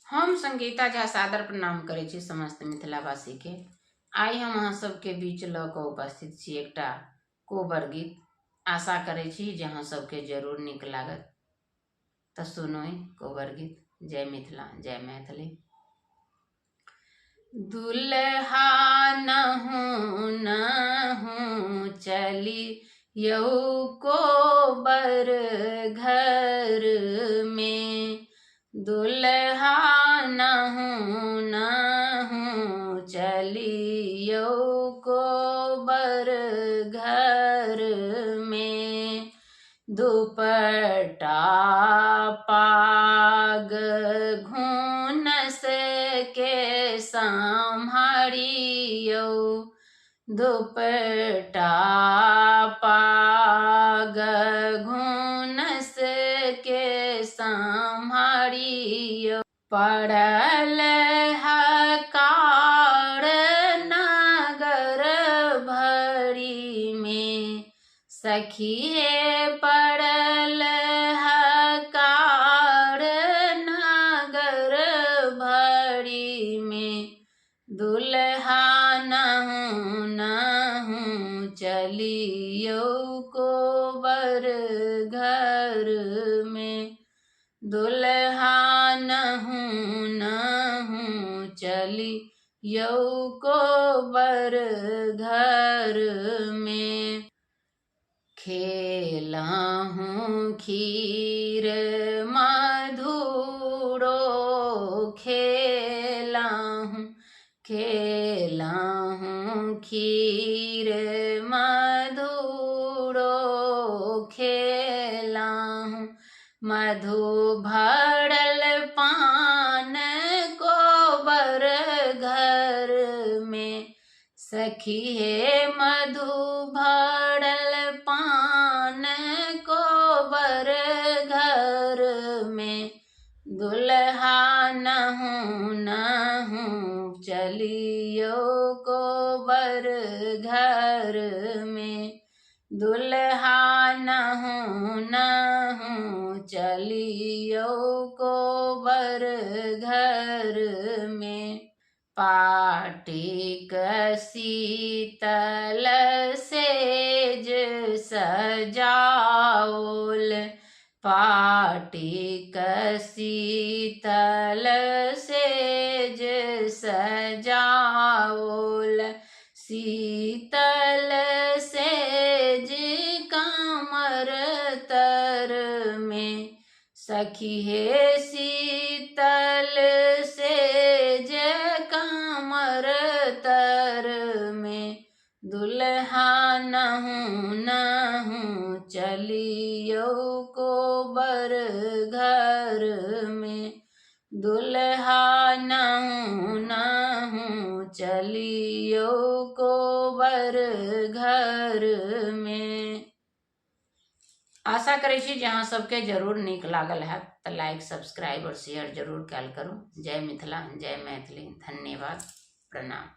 हम संगीता झा सादर प्रणाम करै छी समस्त मिथिलावासी के। आइ हम अहाँ सबके बीच लऽ कऽ उपस्थित छी एकटा कोबर गीत। आशा करै छी जे अहाँ सबके जरूर नीक लागत। तऽ सुनोई कोबर गीत। जय मिथिला, जय मैथिली। दुल्हा नहूँ नहूँ चली यौ कोबर घर में, दुल्हा नहूँ नहूँ चली यौ कोबर घर में, दुपट्टा पाग घूनस के सम्हारियौ, दुपट्टा पाग घूनस के सम्हारियौ, पड़ल हकार नगर भरी में, सखिए पड़ल हकार नगर भरी में, दुल्हा नहूँ नहूँ चली यौ कोबर घर में, दुल्हा नहूँ नहूँ चली यौ कोबर घर में, खेलाहूँ खीर मधुरो खेलाहूँ खीर मधुरो खेलाहूँ, मधु भरल पान कोबर घर में, सखी हे मधु भरल पान कोबर घर में, दुल्हा नहूँ नहूँ चली यौ कोबर घर में, दुल्हा नहूँ नहूँ चली यौ कोबर घर में, पाटिक शीतल सेज सजाओल, पाटिक शीतल सेज सजाओल, शीतल सेज कमर तर में, सखी हे शीतल सेज कमर तर में, दुल्हा नहूँ नहूँ चली यौ कोबर घर में, दुल्हा नहूँ नहूँ चली यौ कोबर घर में। आशा करै छी जे अहाँ सबके जरूर नीक लागल हैत। तऽ लाइक, सब्सक्राइब और शेयर जरूर कैल करू। जय मिथिला, जय मैथिली। धन्यवाद, प्रणाम।